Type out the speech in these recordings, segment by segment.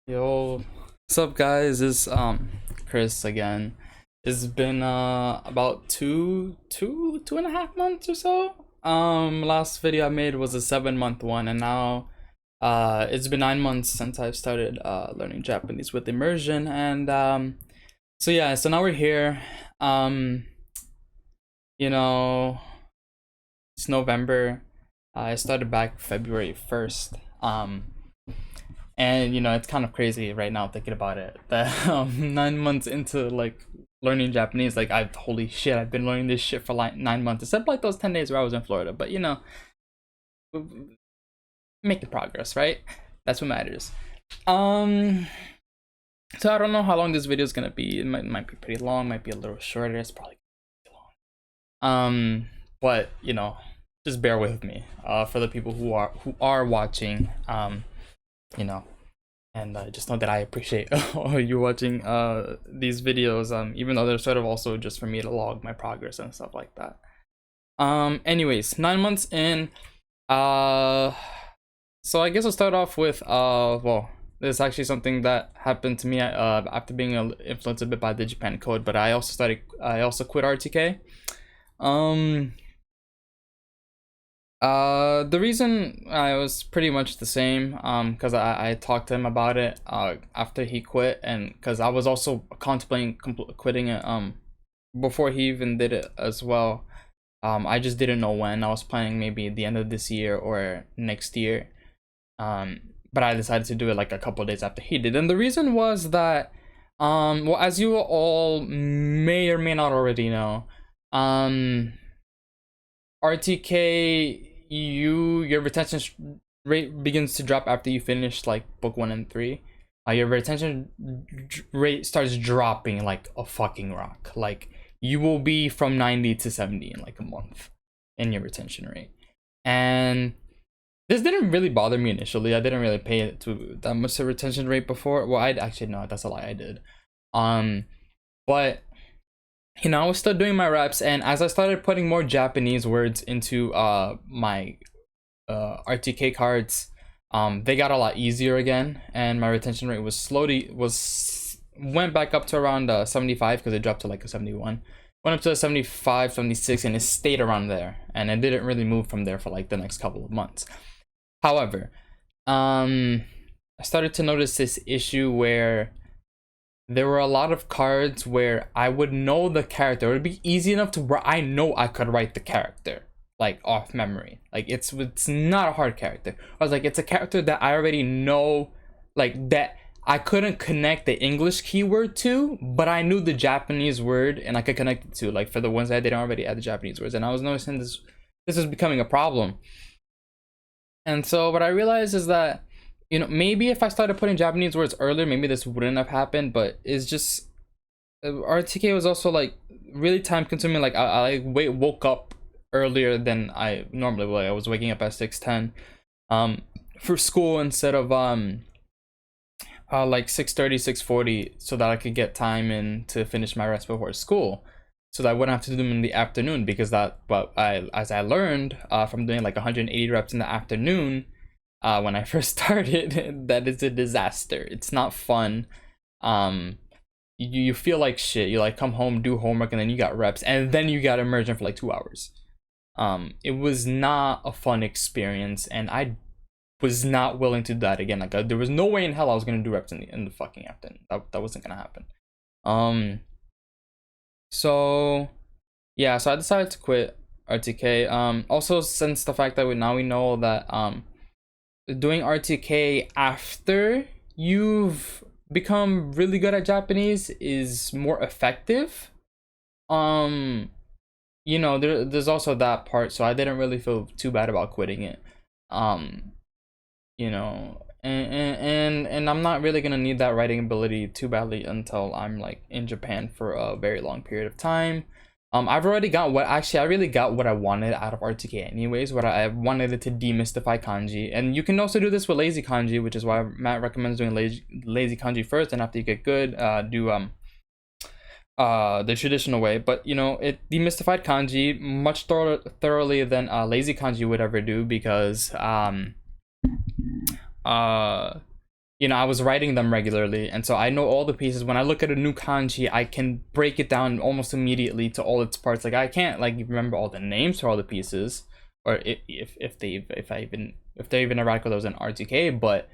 Yo, what's up, guys? It's Chris again. It's been about two and a half months or so. Last video I made was a 7 month one, and now it's been 9 months since I've started learning Japanese with Immersion, and so yeah, so now we're here. Um, you know, it's November. I started back February 1st. And it's kind of crazy right now thinking about it that 9 months into like learning Japanese, like I've holy shit, I've been learning this shit for like 9 months, except like those 10 days where I was in Florida. But making progress, right? That's what matters. Um, so I don't know how long this video is gonna be. It might be pretty long, might be a little shorter. It's probably gonna be long. But just bear with me. For the people who are watching, you know and just know that I appreciate you watching these videos, even though they're sort of also just for me to log my progress and stuff like that. Anyways, 9 months in. So I guess I'll start off with well, this is actually something that happened to me after being influenced a bit by the Japan Code, but I also quit RTK. The reason I was pretty much the same, because I talked to him about it after he quit, and because I was also contemplating quitting it before he even did it as well. I just didn't know when. I was planning maybe the end of this year or next year. But I decided to do it like a couple days after he did, and the reason was that well, as you all may or may not already know, RTK, your retention rate begins to drop after you finish like book 1 and 3. Your retention rate starts dropping like a fucking rock. Like you will be from 90 to 70 in like a month in your retention rate. And this didn't really bother me initially. I didn't really pay it to that much of retention rate before. Well, I actually no, that's a lie. I did. But I was still doing my reps, and as I started putting more Japanese words into my RTK cards, they got a lot easier again, and my retention rate went back up to around 75, because it dropped to like a 71. Went up to a 75, 76, and it stayed around there, and it didn't really move from there for like the next couple of months. However, I started to notice this issue where there were a lot of cards where I would know the character. It would be easy enough to where I know I could write the character like off memory. Like it's not a hard character. I was like, it's a character that I already know, like that I couldn't connect the English keyword to, but I knew the Japanese word and I could connect it to, like for the ones that didn't already add the Japanese words. And I was noticing this is becoming a problem. And so what I realized is that maybe if I started putting Japanese words earlier, maybe this wouldn't have happened. But it's just RTK was also like really time consuming. Like I woke up earlier than I normally would. I was waking up at 6:10 for school instead of like 6:30, 6:40, so that I could get time in to finish my rest before school, so that I wouldn't have to do them in the afternoon, because as I learned from doing like 180 reps in the afternoon when I first started, that is a disaster. It's not fun. You feel like shit. You like come home, do homework, and then you got reps, and then you got immersion for like 2 hours. It was not a fun experience, and I was not willing to do that again. Like there was no way in hell I was gonna do reps in the fucking afternoon. That wasn't gonna happen. So yeah, so I decided to quit RTK. Also, since the fact that we know that doing RTK after you've become really good at Japanese is more effective. There's also that part, so I didn't really feel too bad about quitting it. And I'm not really gonna need that writing ability too badly until I'm like in Japan for a very long period of time. I've already got I really got what I wanted out of RTK anyways. What I wanted it to demystify kanji, and you can also do this with lazy kanji, which is why Matt recommends doing lazy kanji first, and after you get good, do the traditional way. But it demystified kanji much thoroughly than lazy kanji would ever do, because you know, I was writing them regularly, and so I know all the pieces. When I look at a new kanji, I can break it down almost immediately to all its parts. Like I can't like remember all the names for all the pieces, or if they're even erratic with those in RTK, but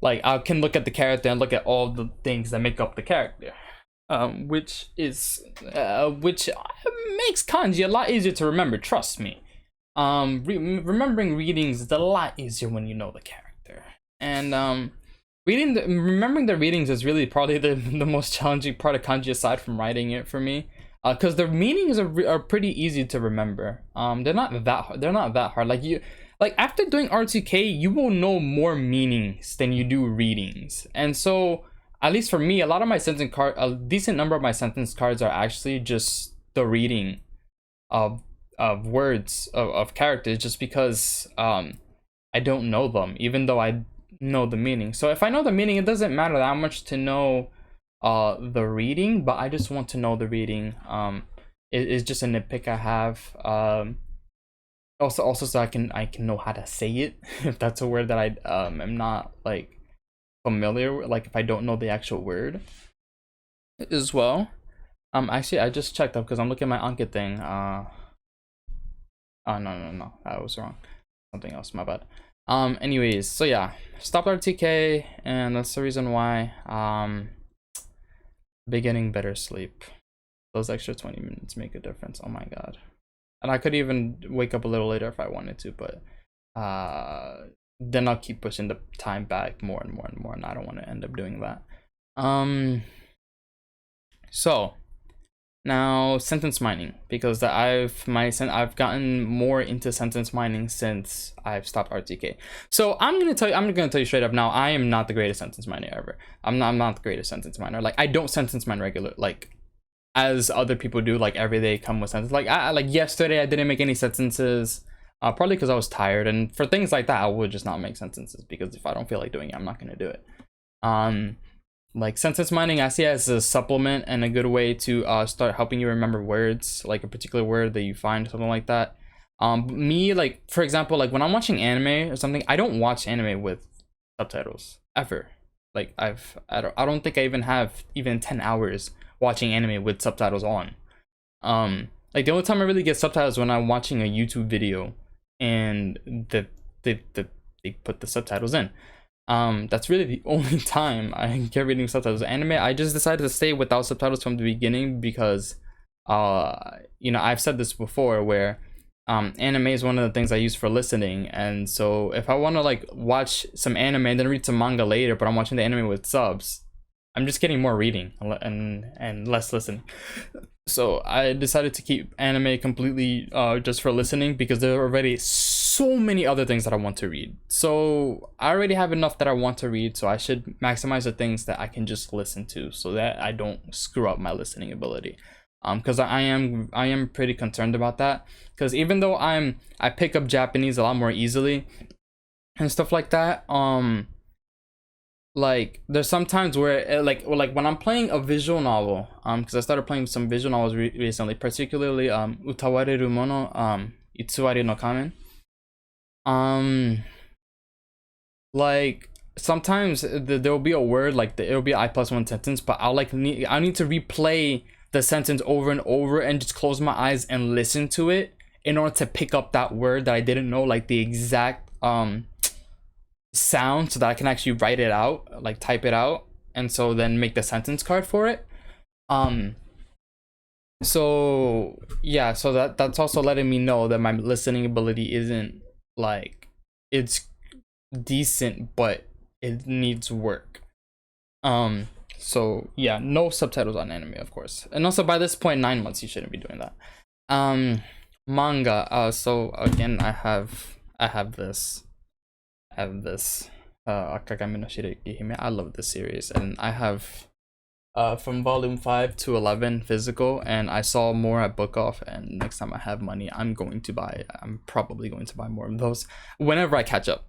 like I can look at the character and look at all the things that make up the character, which makes kanji a lot easier to remember. Trust me. Remembering readings is a lot easier when you know the character, and remembering the readings is really probably the most challenging part of kanji aside from writing it for me, because the meanings are pretty easy to remember. They're not that hard. Like after doing RTK, you will know more meanings than you do readings, and so at least for me, a decent number of my sentence cards are actually just the reading of words of characters, just because I don't know them, even though I know the meaning. So if I know the meaning, it doesn't matter that much to know the reading, but I just want to know the reading. It's just a nitpick I have. Also so I can know how to say it if that's a word that I am not like familiar with, like if I don't know the actual word as well. Actually I just checked up because I'm looking at my Anki thing. Oh no, I was wrong. Something else, my bad. Anyways, so yeah, stopped RTK, and that's the reason why. Beginning better sleep. Those extra 20 minutes make a difference. Oh my god. And I could even wake up a little later if I wanted to, but then I'll keep pushing the time back more and more and more, and I don't want to end up doing that. So now sentence mining, because I've gotten more into sentence mining since I've stopped RTK. So I'm gonna tell you straight up now, I am not the greatest sentence miner ever. I'm not the greatest sentence miner. Like I don't sentence mine like as other people do, like every day come with sentences. Like like yesterday I didn't make any sentences, probably because I was tired, and for things like that I would just not make sentences, because if I don't feel like doing it, I'm not gonna do it. Like sentence mining, I see it as a supplement and a good way to start helping you remember words, like a particular word that you find, something like that. Me, like for example, like when I'm watching anime or something, I don't watch anime with subtitles ever. Like I don't think I even have 10 hours watching anime with subtitles on. Like the only time I really get subtitles when I'm watching a YouTube video and they put the subtitles in. That's really the only time I get reading subtitles. Anime, I just decided to stay without subtitles from the beginning because you know, I've said this before, where anime is one of the things I use for listening, and so if I want to like watch some anime and then read some manga later, but I'm watching the anime with subs, I'm just getting more reading and less listening. So I decided to keep anime completely just for listening, because there are already so many other things that I want to read. So I already have enough that I want to read, so I should maximize the things that I can just listen to, so that I don't screw up my listening ability. Because I am pretty concerned about that, because even though I pick up Japanese a lot more easily and stuff like that, like there's sometimes where like when I'm playing a visual novel, because I started playing some visual novels recently, particularly Utawareru Mono, Itsuwari no Kamen. Like sometimes there will be a word, like it'll be I+1 sentence, but I need to replay the sentence over and over and just close my eyes and listen to it in order to pick up that word that I didn't know, like the exact sound, so that I can actually write it out, like type it out, and so then make the sentence card for it. So yeah, so that's also letting me know that my listening ability isn't like, it's decent, but it needs work. So yeah, no subtitles on anime, of course, and also by this point, 9 months, you shouldn't be doing that. Manga, so again, I have this Akagami no Shireki Hime. I love this series, and I have from volume 5 to 11 physical, and I saw more at Book Off, and next time I have money, I'm probably going to buy more of those whenever I catch up.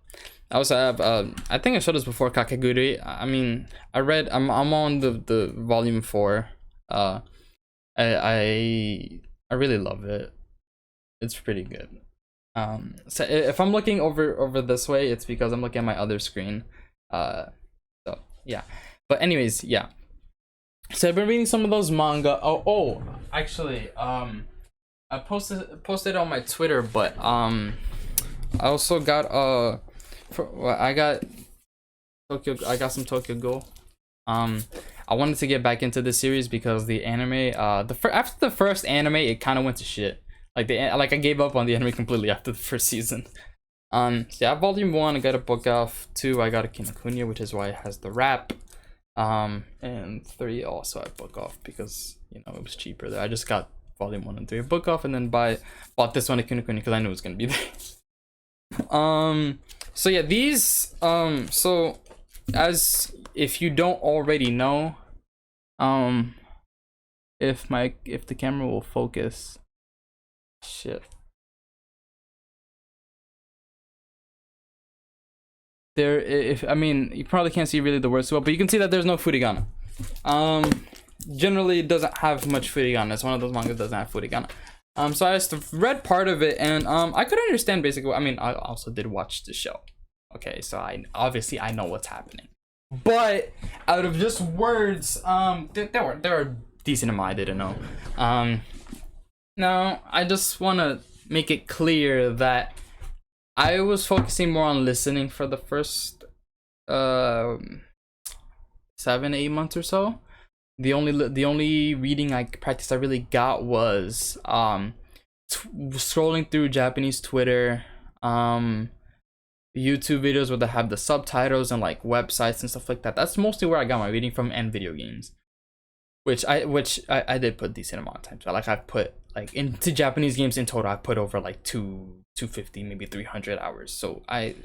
I also have I think I showed this before, Kakegurui. I mean, I'm on the volume 4. I really love it. It's pretty good. So if I'm looking over this way, it's because I'm looking at my other screen. So yeah, but anyways, yeah. So I've been reading some of those manga. Actually, I posted on my Twitter, but I also got I got some Tokyo Ghoul. I wanted to get back into the series because the anime, after the first anime, it kind of went to shit. Like I gave up on the anime completely after the first season. So yeah, volume 1, I got a book off. 2, I got a Kinokuniya, which is why it has the wrap. And 3 also I book off because, you know, it was cheaper there. I just got volume 1 and 3 book off, and then bought this one at Kinokuniya because I knew it was gonna be there. So yeah, these so as if you don't already know, if the camera will focus. Shit. I mean, you probably can't see really the words well, but you can see that there's no furigana. Generally it doesn't have much furigana. It's one of those mangas that doesn't have furigana. So I just read part of it, and I could understand basically. I mean, I also did watch the show. Okay, so I know what's happening. But out of just words, there were a decent amount I didn't know. Now I just want to make it clear that I was focusing more on listening for the first 7-8 months or so. The only reading practice I really got was scrolling through Japanese Twitter, YouTube videos where they have the subtitles, and like websites and stuff like that. That's mostly where I got my reading from, and video games, which I did put a decent amount of time to. Like I've put like into Japanese games in total, I put over like 250, maybe 300 hours. So I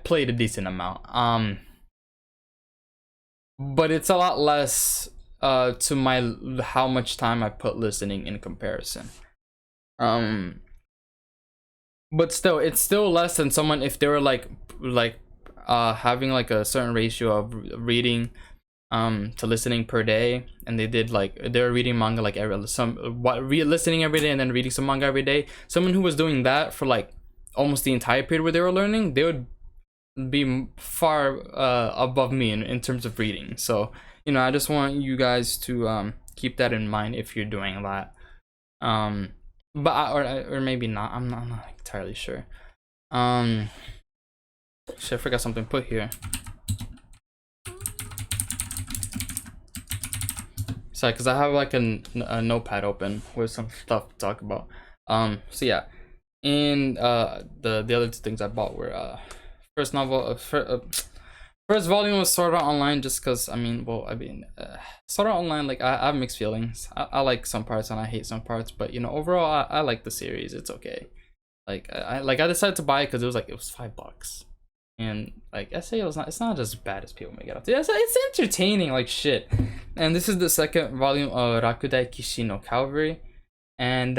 played a decent amount. But it's a lot less to how much time I put listening in comparison. But still, it's still less than someone if they were like having like a certain ratio of reading to listening per day, and they're reading manga like listening every day and then reading some manga every day. Someone who was doing that for like almost the entire period where they were learning, they would be far above me in terms of reading. So, you know, I just want you guys to keep that in mind if you're doing that. But or maybe not. I'm not entirely sure. Shit, I forgot something put here. Sorry, because I have like a notepad open with some stuff to talk about. So yeah, and the other 2 things I bought were first volume was Sword Art Online, just because Sword Art Online, like I have mixed feelings. I like some parts and I hate some parts, but you know, overall I like the series. It's okay. Like I decided to buy it because it was $5. And like I say, it's not as bad as people make it out to. It's entertaining like shit. And this is the 2nd volume of Rakudai Kishi no Cavalry. And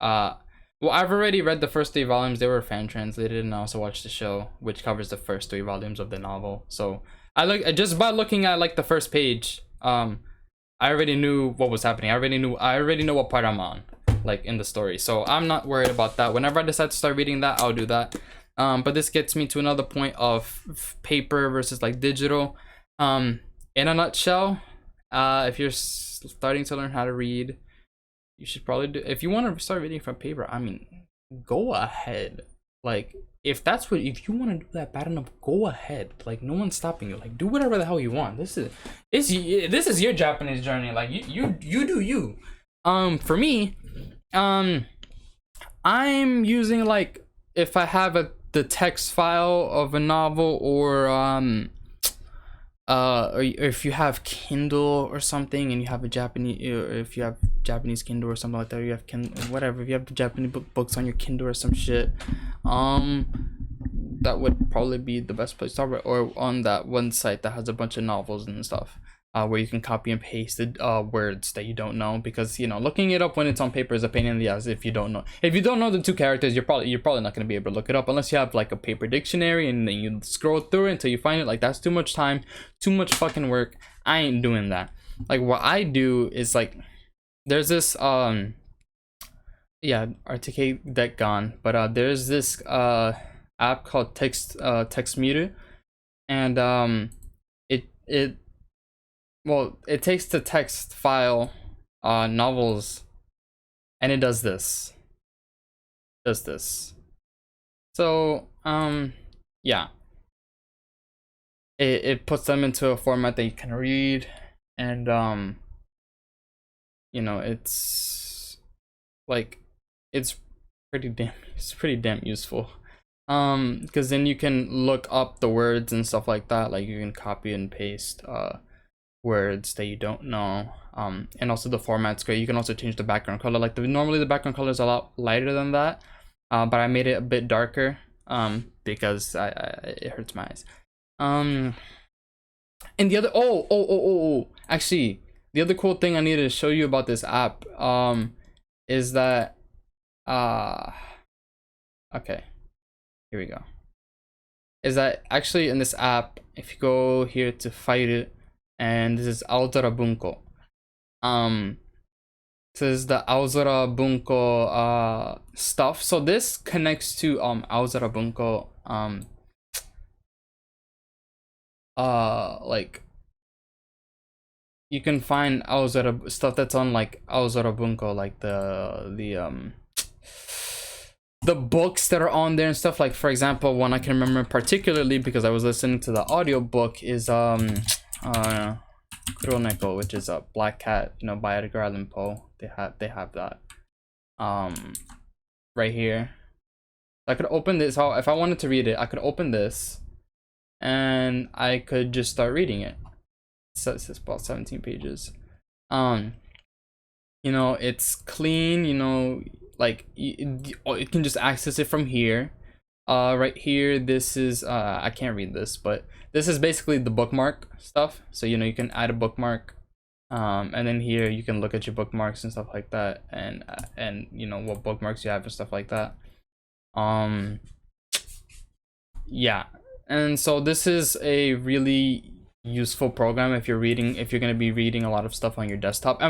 well, I've already read the first 3 volumes. They were fan translated, and I also watched the show, which covers the first 3 volumes of the novel. So just by looking at like the first page, I already knew what was happening. I already know what part I'm on, like in the story. So I'm not worried about that. Whenever I decide to start reading that, I'll do that. But this gets me to another point of paper versus like digital. In a nutshell, if you're starting to learn how to read, you should probably do. If you want to start reading from paper, I mean, go ahead. Like if you want to do that bad enough, go ahead. Like no one's stopping you. Like do whatever the hell you want. This is your Japanese journey. Like you do you. For me, I'm using like if I have the text file of a novel, or if you have Kindle or something and you have if you have Japanese Kindle or something like that, or you have whatever, if you have the Japanese books on your Kindle or some shit, that would probably be the best place to start, or on that one site that has a bunch of novels and stuff. Where you can copy and paste the words that you don't know, because you know looking it up when it's on paper is a pain in the ass. If you don't know the 2 characters, you're probably not going to be able to look it up unless you have like a paper dictionary and then you scroll through it until you find it. Like that's too much time, too much fucking work. I ain't doing that. Like what I do is like there's this yeah, RTK deck gone. But there's this app called Text Meter, and it well, it takes the text file novels, and it does this. So yeah, it puts them into a format that you can read, and you know, it's like it's pretty damn useful. Because then you can look up the words and stuff like that. Like you can copy and paste words that you don't know. And also the format's great. You can also change the background color. Like normally the background color is a lot lighter than that, but I made it a bit darker because it hurts my eyes. And the other actually, the other cool thing I needed to show you about this app is that okay, here we go. Is that actually in this app, if you go here to fight it, and this is Aozora Bunko. This is the Aozora Bunko stuff. So this connects to Aozora Bunko like you can find Aozora stuff that's on like Aozora Bunko, like the books that are on there and stuff. Like for example, one I can remember particularly because I was listening to the audiobook is Kuroneko, which is a Black Cat, you know, by Edgar Allan Poe. They have that right here. I could open this. If I wanted to read it, I could open this and I could just start reading it. So it's about 17 pages. You know, it's clean, you know, like you can just access it from here. Right here, this is I can't read this, but this is basically the bookmark stuff. So you know, you can add a bookmark, and then here you can look at your bookmarks and stuff like that, and you know what bookmarks you have and stuff like that. Yeah, and so this is a really useful program if you're going to be reading a lot of stuff on your desktop. I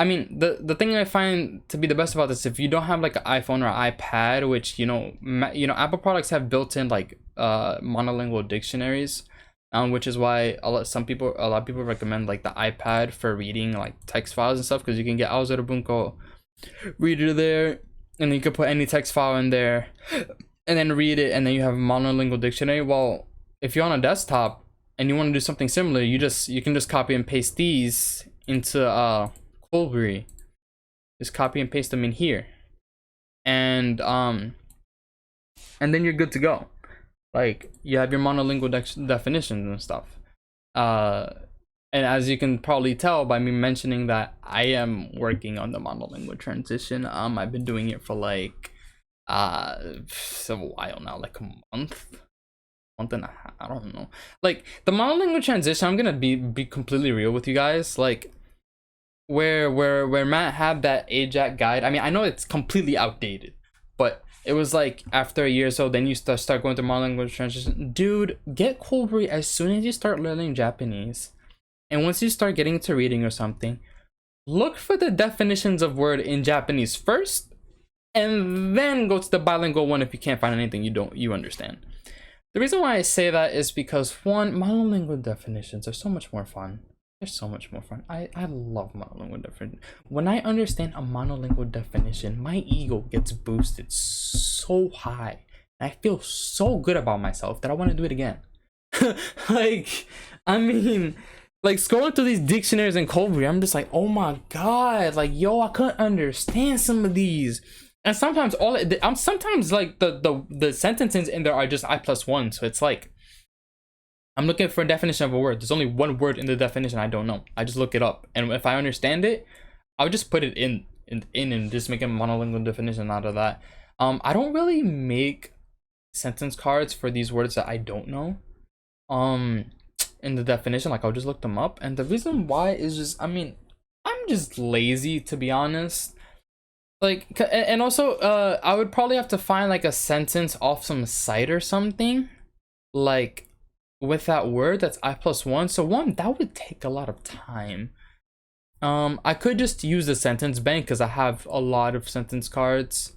mean the thing I find to be the best about this, if you don't have like an iPhone or iPad, which you know Apple products have built-in like monolingual dictionaries, which is why a lot of people recommend like the iPad for reading like text files and stuff, because you can get Aozora Bunko reader there, and you can put any text file in there and then read it, and then you have a monolingual dictionary. Well, if you're on a desktop and you want to do something similar, you can just copy and paste these into Kolibri. Just copy and paste them in here, and then you're good to go. Like you have your monolingual definitions and stuff. And as you can probably tell by me mentioning that I am working on the monolingual transition, I've been doing it for like a while now, like a month and a half, I don't know. Like the monolingual transition, I'm gonna be completely real with you guys. Like where Matt had that AJAC guide, I mean, I know it's completely outdated, but it was like after a year or so, then you start going to monolingual transition. Dude, get Kolibri as soon as you start learning Japanese, and once you start getting to reading or something, look for the definitions of word in Japanese first, and then go to the bilingual one if you can't find anything you understand. The reason why I say that is because, one, monolingual definitions are so much more fun. They're so much more fun. I love monolingual definition. When I understand a monolingual definition, my ego gets boosted so high. And I feel so good about myself that I want to do it again. Like, I mean, like scrolling through these dictionaries and Kolibri, I'm just like, oh my god, like, yo, I couldn't understand some of these. And sometimes sometimes like the sentences in there are just I+1, so it's like I'm looking for a definition of a word. There's only one word in the definition I don't know. I just look it up, and if I understand it, I'll just put it in and just make a monolingual definition out of that. I don't really make sentence cards for these words that I don't know in the definition. Like I'll just look them up, and the reason why is just, I mean, I'm just lazy, to be honest. Like, and also I would probably have to find like a sentence off some site or something, like with that word that's I+1. So one, that would take a lot of time, I could just use the sentence bank because I have a lot of sentence cards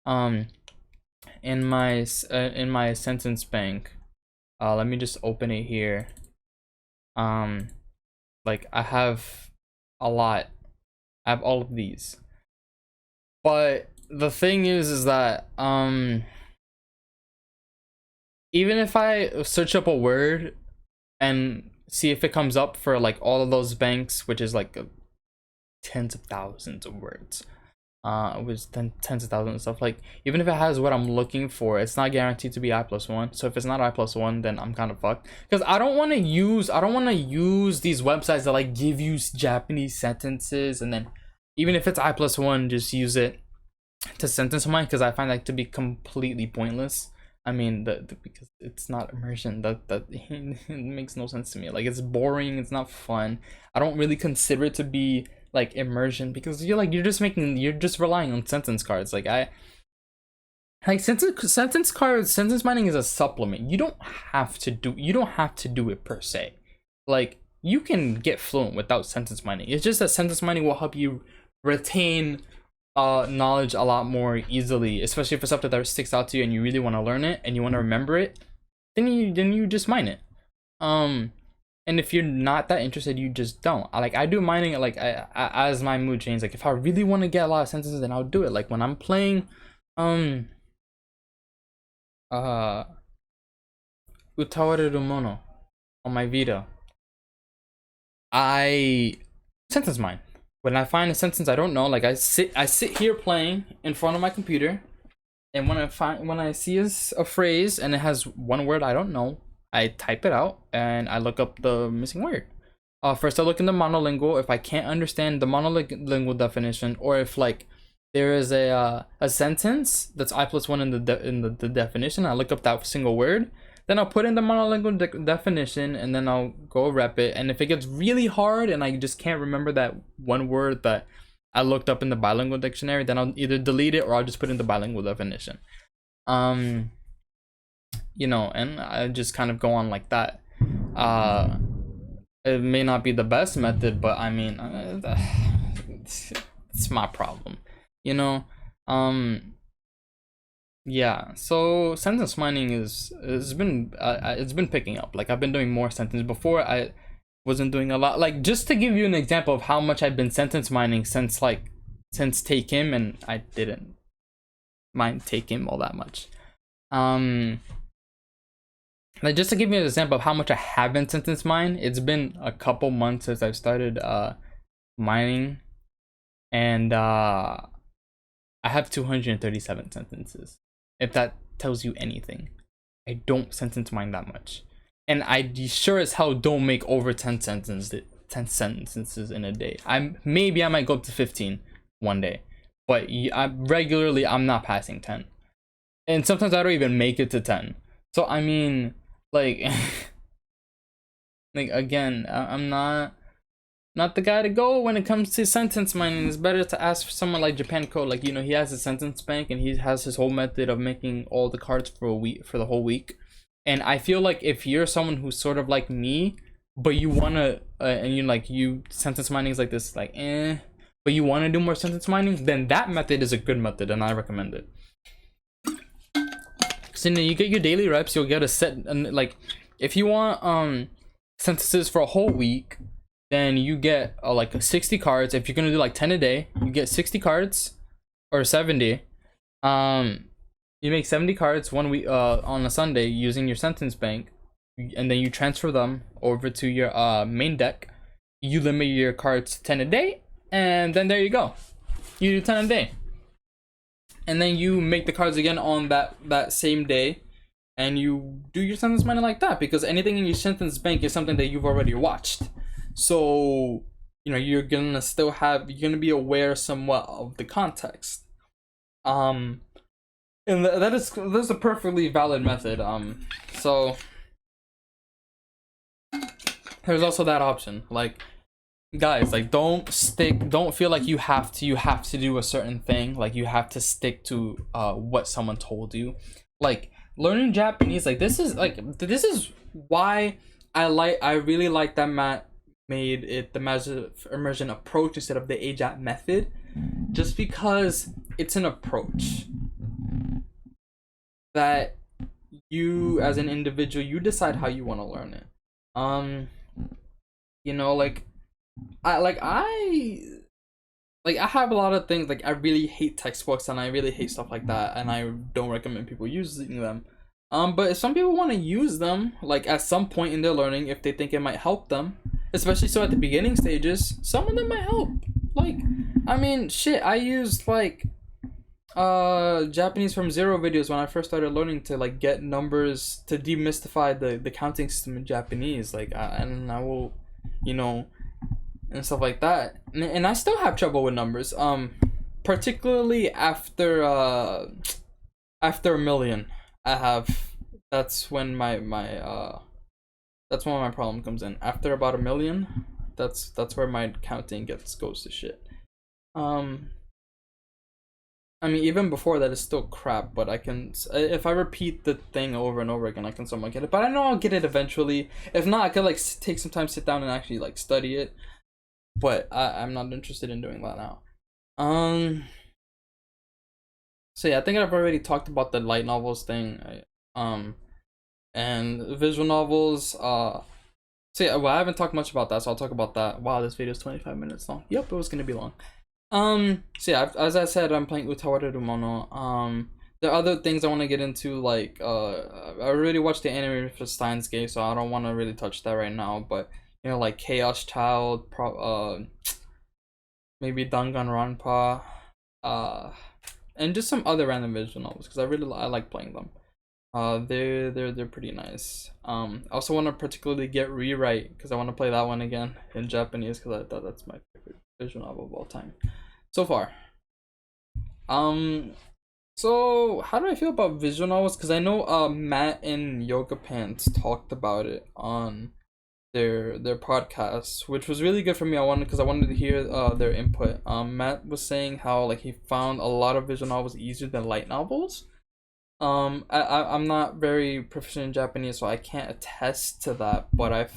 in my sentence bank. Let me just open it here. Like I have a lot. I have all of these. But the thing is that even if I search up a word and see if it comes up for like all of those banks, which is like tens of thousands of words, with tens of thousands of stuff, like even if it has what I'm looking for, it's not guaranteed to be I+1. So if it's not I+1, then I'm kind of fucked, because I don't want to use these websites that like give you Japanese sentences, and then even if it's I+1, just use it to sentence mine, because I find that to be completely pointless. I mean, because it's not immersion. That it makes no sense to me. Like, it's boring. It's not fun. I don't really consider it to be like immersion, because you're just relying on sentence cards. Like sentence mining is a supplement. You don't have to do it per se. Like, you can get fluent without sentence mining. It's just that sentence mining will help you retain knowledge a lot more easily, especially if it's something that sticks out to you and you really want to learn it and you want to remember it. Then you just mine it. And if you're not that interested, you just don't. I do mining like as my mood changes. Like, if I really want to get a lot of sentences, then I'll do it. Like when I'm playing Utawareru Mono on my Vita, I sentence mine. When I find a sentence I don't know, like I sit here playing in front of my computer, and when I see a phrase and it has one word I don't know, I type it out and I look up the missing word. First I look in the monolingual. If I can't understand the monolingual definition, or if like there is a sentence that's I+1 in the definition, I look up that single word. Then I'll put in the monolingual definition, and then I'll go rep it. And if it gets really hard and I just can't remember that one word that I looked up in the bilingual dictionary, then I'll either delete it or I'll just put in the bilingual definition. You know, and I just kind of go on like that. It may not be the best method, but I mean, it's my problem, you know. Yeah, so sentence mining it's been picking up. Like, I've been doing more sentence. Before I wasn't doing a lot. Like, just to give you an example of how much I've been sentence mining since Take Him, and I didn't mind Take Him all that much. Like, just to give you an example of how much I haven't sentence mined, it's been a couple months since I've started mining, and I have 237 sentences. If that tells you anything, I don't sentence mine that much, and I sure as hell don't make over 10 sentences in a day. I might go up to 15 one day, but I'm not passing 10, and sometimes I don't even make it to 10. So I mean, like, like, again, I'm not the guy to go when it comes to sentence mining. It's better to ask for someone like Japan Code. Like, you know, he has a sentence bank and he has his whole method of making all the cards for a week, for the whole week. And I feel like if you're someone who's sort of like me, but you wanna and you sentence mining is like this, like, but you want to do more sentence mining, then that method is a good method and I recommend it. So you get your daily reps, you'll get a set, and like, if you want sentences for a whole week, then you get like 60 cards. If you're gonna do like 10 a day, you get 60 cards, or 70. You make 70 cards one week on a Sunday using your sentence bank, and then you transfer them over to your main deck. You limit your cards to 10 a day, and then there you go. You do 10 a day, and then you make the cards again on that same day, and you do your sentence mining like that, because anything in your sentence bank is something that you've already watched. So, you know, you're gonna be aware somewhat of the context. And that's a perfectly valid method. So there's also that option. Like, guys, like, don't feel like you have to do a certain thing. Like, you have to stick to what someone told you. Like, learning Japanese, like, this is why I really like that made it the massive immersion approach instead of the AJAT method, just because it's an approach that you as an individual, you decide how you want to learn it. You know, I have a lot of things, like I really hate textbooks and I really hate stuff like that, and I don't recommend people using them. But if some people want to use them, like at some point in their learning, if they think it might help them, especially so at the beginning stages, some of them might help. Like, I mean, shit, I used like Japanese from zero videos when I first started learning to like get numbers, to demystify the counting system in Japanese. Like, and I will, you know, and stuff like that. And I still have trouble with numbers. Particularly after a million. That's when my problem comes in. After about a million, that's where my counting goes to shit. I mean, even before that, it's still crap, but I can, if I repeat the thing over and over again, I can somewhat get it. But I know I'll get it eventually. If not, I could like take some time, sit down, and actually like study it. But I'm not interested in doing that now. So yeah, I think I've already talked about the light novels thing. And visual novels. So yeah, well, I haven't talked much about that, so I'll talk about that. Wow, this video is 25 minutes long. Yep, it was gonna be long. So yeah, as I said, I'm playing Utawareru Mono. There are other things I want to get into, like I already watched the anime for Steins Gate, so I don't want to really touch that right now. But you know, like Chaos Child, maybe Danganronpa, and just some other random visual novels, because I like playing them. They're pretty nice. I also want to particularly get Rewrite, because I want to play that one again in Japanese, because I thought that's my favorite visual novel of all time so far. So how do I feel about visual novels? Because I know Matt and Yoga Pants talked about it on their podcast, which was really good for me. I wanted to hear their input. Matt was saying how like he found a lot of visual novels easier than light novels. I'm not very proficient in Japanese, so I can't attest to that, but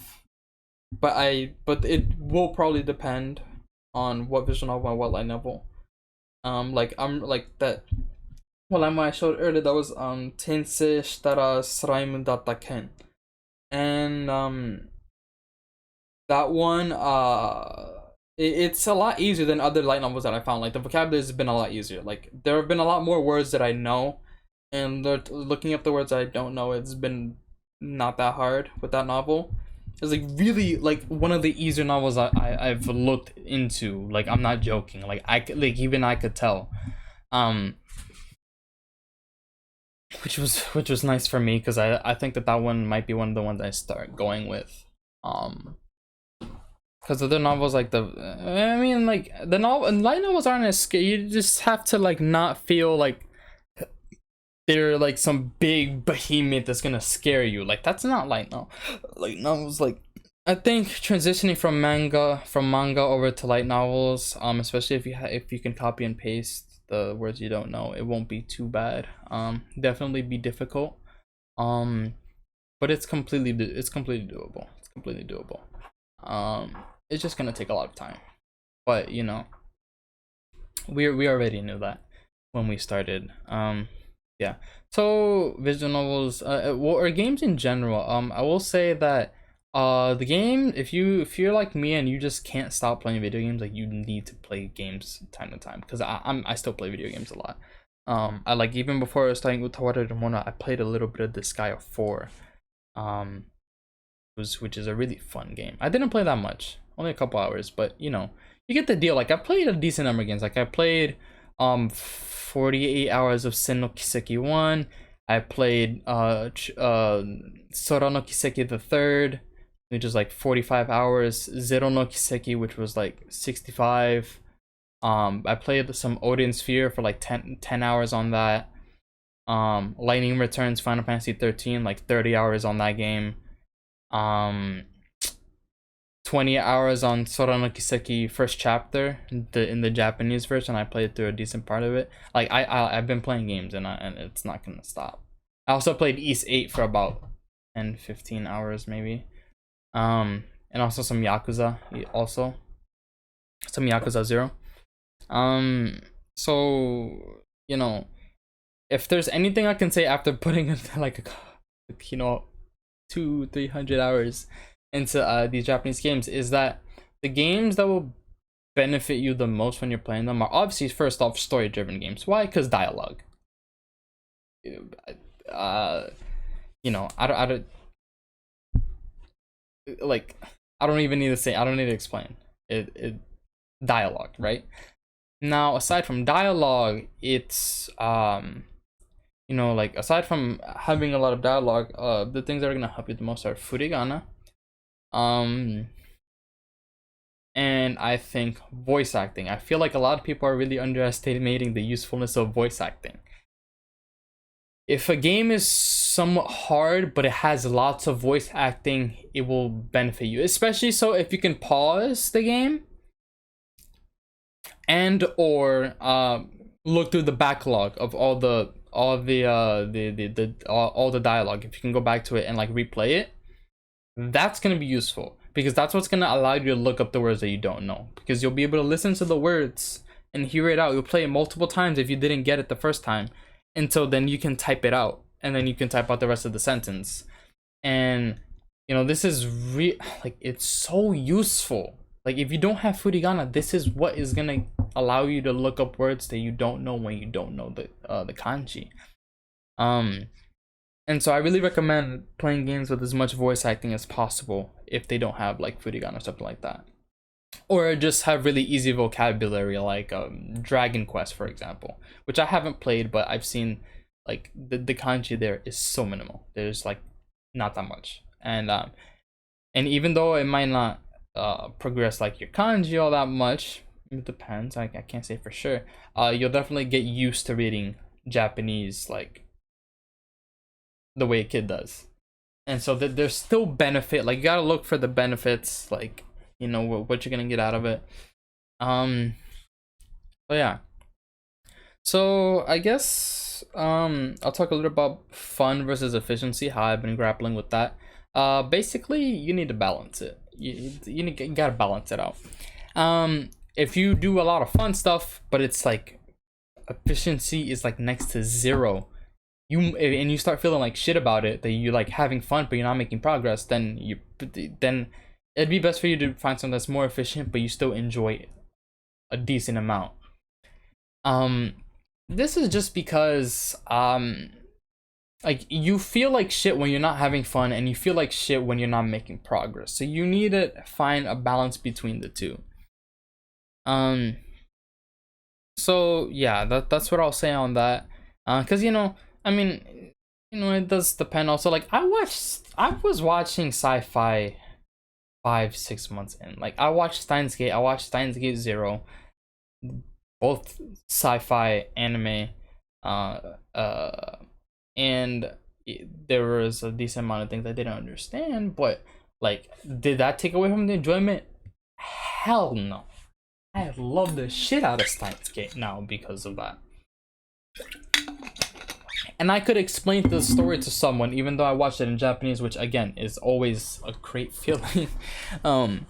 it will probably depend on what visual novel and what light novel. Like I'm like that. Well, I showed earlier, that was Tensei Shitara Slime Datta Ken, and that one it's a lot easier than other light novels that I found. Like the vocabulary has been a lot easier. Like there have been a lot more words that I know, and looking up the words I don't know, it's been not that hard with that novel. It's like really like one of the easier novels I've looked into. Like I'm not joking. Like even I could tell, which was nice for me, because I think that one might be one of the ones I start going with, because other novels like the light novels aren't as scary. You just have to like not feel like they're like some big behemoth that's gonna scare you. Like that's not light novels. Like I think transitioning from manga over to light novels, especially if you can copy and paste the words you don't know, it won't be too bad. Definitely be difficult, but it's completely doable. It's completely doable. It's just gonna take a lot of time, but you know, we already knew that when we started. Yeah, so visual novels, or games in general. I will say that the game, if you're like me and you just can't stop playing video games, like you need to play games time to time, because I still play video games a lot. I like, even before starting Utawareru Mono, I played a little bit of Disgaea 4, which is a really fun game. I didn't play that much, only a couple hours, but you know, you get the deal. Like I played a decent number of games. Like I played 48 hours of Sen no Kiseki 1. I played Sora no Kiseki the third, which is like 45 hours. Zero no Kiseki, which was like 65. I played some Odin Sphere for like 10 hours on that. Lightning Returns Final Fantasy 13, like 30 hours on that game. 20 hours on Sora no Kiseki first chapter in the Japanese version. I played through a decent part of it. Like I've been playing games, and it's not gonna stop. I also played East 8 for about 10-15 hours maybe. and also some Yakuza, also some Yakuza 0. So you know, if there's anything I can say after putting like you know 200-300 hours into these Japanese games, is that the games that will benefit you the most when you're playing them are obviously, first off, story driven games. Why? Because dialogue. You know, I don't like, I don't even need to say, I don't need to explain it dialogue, right? Now, aside from dialogue, it's you know, like, aside from having a lot of dialogue, the things that are gonna help you the most are furigana, and I think voice acting. I feel like a lot of people are really underestimating the usefulness of voice acting. If a game is somewhat hard but it has lots of voice acting, it will benefit you, especially so if you can pause the game and or look through the backlog of all the dialogue. If you can go back to it and like replay it, that's going to be useful, because that's what's going to allow you to look up the words that you don't know, because you'll be able to listen to the words and hear it out. You'll play it multiple times if you didn't get it the first time, until then you can type it out, and then you can type out the rest of the sentence. And you know, this is like, it's so useful. Like, if you don't have furigana, this is what is gonna allow you to look up words that you don't know when you don't know the kanji. And so I really recommend playing games with as much voice acting as possible if they don't have like furigana or something like that, or just have really easy vocabulary, like Dragon Quest, for example, which I haven't played, but I've seen like the kanji there is so minimal. There's like not that much, and even though it might not progress like your kanji all that much, it depends. I can't say for sure. You'll definitely get used to reading Japanese like the way a kid does, and so there's still benefit. Like, you gotta look for the benefits, like, you know, what you're gonna get out of it. So yeah. So I guess I'll talk a little about fun versus efficiency, how I've been grappling with that. Basically, you need to balance it. You gotta balance it out. If you do a lot of fun stuff, but it's like efficiency is like next to zero, and you start feeling like shit about it, that you like having fun but you're not making progress, then it'd be best for you to find something that's more efficient but you still enjoy a decent amount. This is just because like, you feel like shit when you're not having fun, and you feel like shit when you're not making progress, so you need to find a balance between the two. So yeah, that's what I'll say on that. Because you know, I mean, you know, it does depend also. Like, I was watching sci-fi 5-6 months in. Like, I watched Steins Gate, I watched Steins Gate 0, both sci-fi anime, and there was a decent amount of things I didn't understand, but like, did that take away from the enjoyment? Hell no. I love the shit out of Steins Gate now because of that. And I could explain the story to someone, even though I watched it in Japanese, which again is always a great feeling. Kind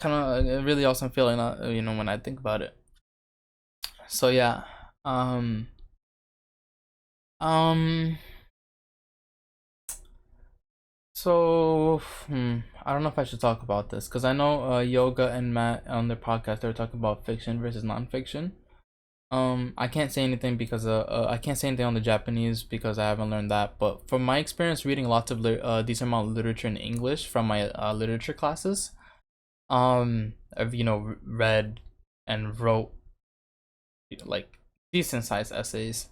of a really awesome feeling, you know, when I think about it. So yeah, so I don't know if I should talk about this, because I know Yoga and Matt on their podcast, they were talking about fiction versus nonfiction. I can't say anything because I can't say anything on the Japanese because I haven't learned that. But from my experience reading lots of decent amount of literature in English from my literature classes, I've, you know, read and wrote like decent sized essays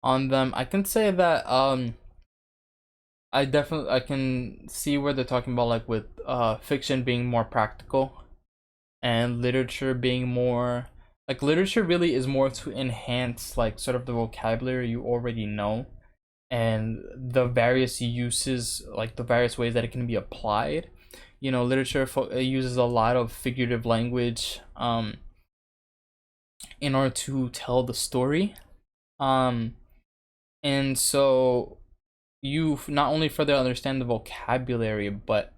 on them. I can say that I can see where they're talking about, like, with fiction being more practical and literature being more, like, literature really is more to enhance like sort of the vocabulary you already know, and the various uses, like the various ways that it can be applied. You know, literature uses a lot of figurative language in order to tell the story, and so you not only further understand the vocabulary, but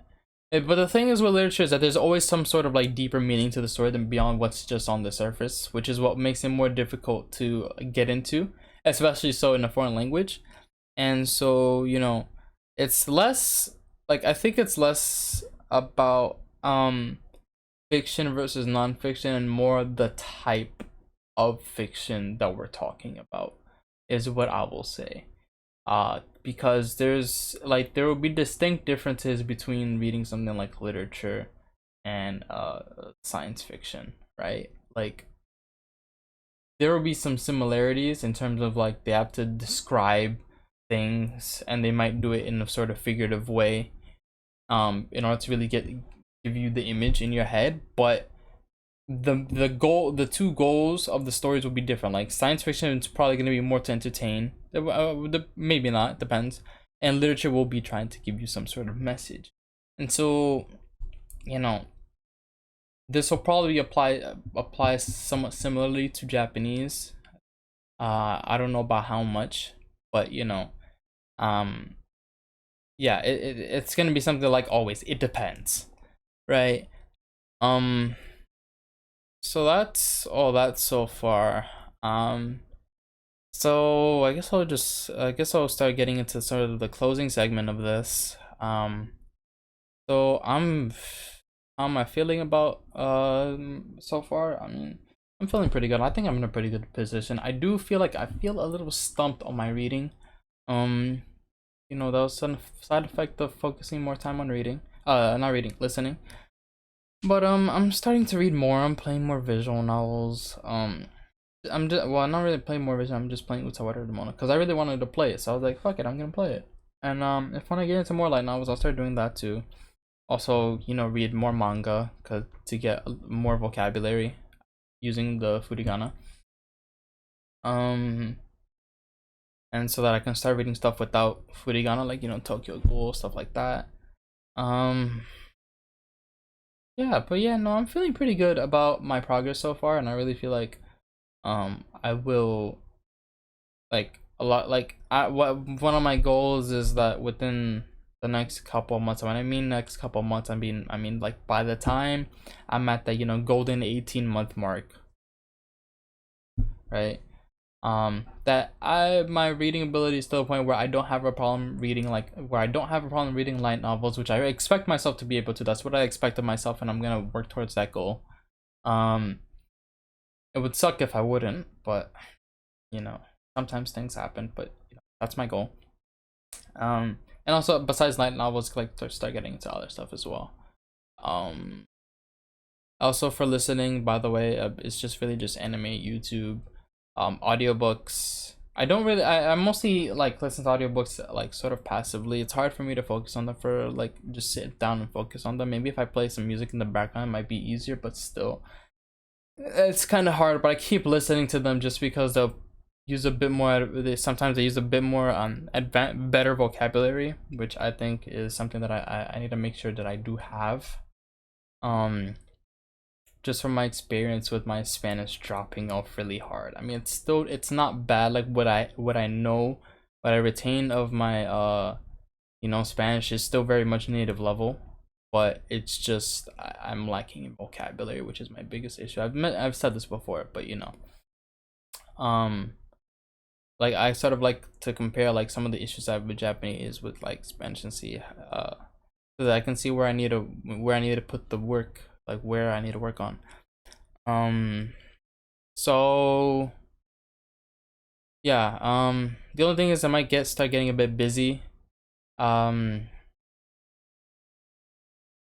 But the thing is with literature is that there's always some sort of like deeper meaning to the story than beyond what's just on the surface, which is what makes it more difficult to get into, especially so in a foreign language. And so, you know, it's less like, I think it's less about fiction versus nonfiction and more the type of fiction that we're talking about is what I will say. Because there's like, there will be distinct differences between reading something like literature and science fiction, right? Like, there will be some similarities in terms of like they have to describe things and they might do it in a sort of figurative way in order to really give you the image in your head, but the two goals of the stories will be different. Like science fiction is probably going to be more to entertain, maybe not, depends, and literature will be trying to give you some sort of message. And so, you know, this will probably apply somewhat similarly to Japanese. I don't know about how much, but you know, yeah, it's gonna be something like always. It depends, right? Um, so that's all that so far. So I guess I'll start getting into sort of the closing segment of this. So how am I feeling about so far? I mean, I'm feeling pretty good. I think I'm in a pretty good position. I do feel like I feel a little stumped on my reading. You know, that was some side effect of focusing more time on reading. Not reading, listening. But I'm starting to read more. I'm playing more visual novels. I'm just, well, I'm not really playing more visual. I'm just playing Utawara at the moment because I really wanted to play it. So I was like, fuck it, I'm gonna play it. And if when I get into more light novels, I'll start doing that too. Also, you know, read more manga to get more vocabulary using the furigana. And so that I can start reading stuff without furigana, like, you know, Tokyo Ghoul, stuff like that. Yeah, but yeah, no, I'm feeling pretty good about my progress so far, and I really feel like I will, like, a lot, like, one of my goals is that within the next couple of months, when I mean next couple of months, I mean like by the time I'm at the, you know, golden 18-month mark, right? That my reading ability is to a point where I don't have a problem reading, like, where I don't have a problem reading light novels, which I expect myself to be able to. That's what I expect of myself, and I'm gonna work towards that goal. It would suck if I wouldn't, but you know, sometimes things happen, but you know, that's my goal. And also besides light novels, like, to start getting into other stuff as well. Also for listening, by the way, it's just really just anime, YouTube, audiobooks. I mostly like listen to audiobooks like sort of passively. It's hard for me to focus on them, for like just sit down and focus on them. Maybe if I play some music in the background it might be easier, but still it's kind of hard. But I keep listening to them just because they'll use a bit more, sometimes they use a bit more better vocabulary, which I think is something that I need to make sure that I do have. Just from my experience with my Spanish dropping off really hard. I mean, it's not bad, like what I know, what I retain of my you know, Spanish is still very much native level, but it's just I'm lacking in vocabulary, which is my biggest issue. I've said this before, but you know, like I sort of like to compare like some of the issues I have with Japanese with like Spanish and see so that I can see where I need to put the work, like where I need to work on. So yeah, the only thing is I might start getting a bit busy.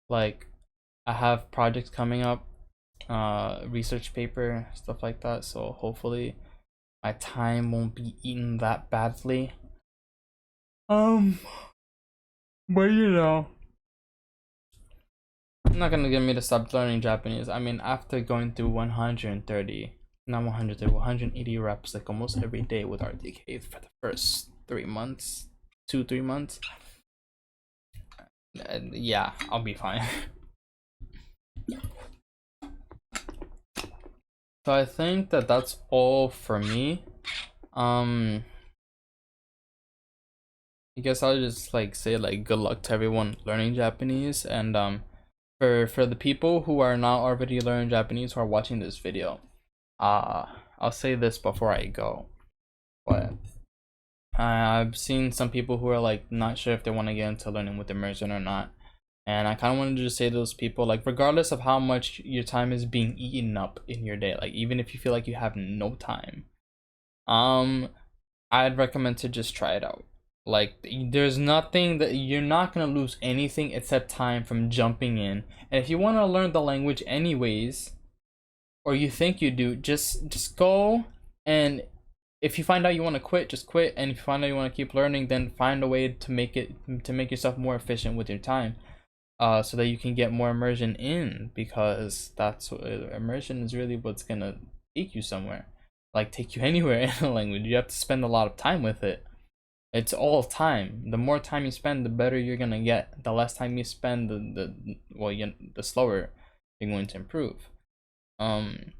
Like I have projects coming up, research paper, stuff like that, so hopefully my time won't be eaten that badly. But you know, not gonna get me to stop learning Japanese. I mean, after going through 130, not 130, 180 reps like almost every day with RTK for the first 3 months, 2-3 months, yeah, I'll be fine. So I think that that's all for me. I guess I'll just like say like good luck to everyone learning Japanese, and for the people who are not already learning Japanese who are watching this video, I'll say this before I go, but I've seen some people who are like not sure if they want to get into learning with immersion or not. And I kind of wanted to just say to those people, like, regardless of how much your time is being eaten up in your day, like, even if you feel like you have no time, I'd recommend to just try it out. Like, there's nothing that you're not gonna lose anything except time from jumping in. And if you want to learn the language anyways, or you think you do, just go. And if you find out you want to quit, just quit. And if you find out you want to keep learning, then find a way to make yourself more efficient with your time, so that you can get more immersion in, because that's what, immersion is really what's gonna take you somewhere, like take you anywhere in a language. You have to spend a lot of time with it. It's all time. The more time you spend, the better you're gonna get. The less time you spend, the slower you're going to improve. And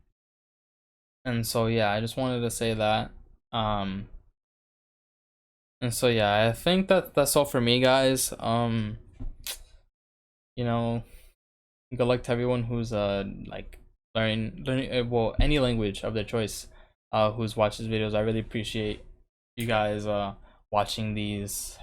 so yeah, I just wanted to say that. And so yeah, I think that's all for me, guys. You know, good luck to everyone who's like learning well, any language of their choice, who's watched these videos. I really appreciate you guys watching these.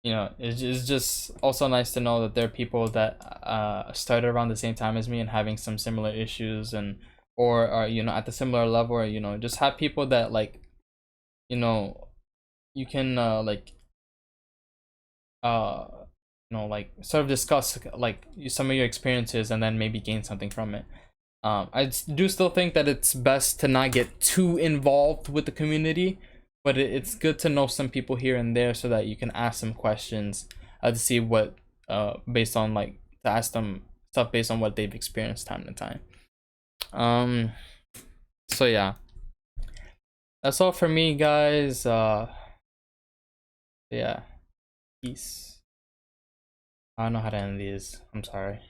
You know, it's just also nice to know that there are people that started around the same time as me and having some similar issues, and or are, you know, at the similar level, or, you know, just have people that, like, you know, you can like you know, like sort of discuss like some of your experiences and then maybe gain something from it. I do still think that it's best to not get too involved with the community, but it's good to know some people here and there so that you can ask them questions, to see what based on, like, to ask them stuff based on what they've experienced time to time. So yeah, that's all for me, guys. Yeah, peace. I don't know how to end these, I'm sorry.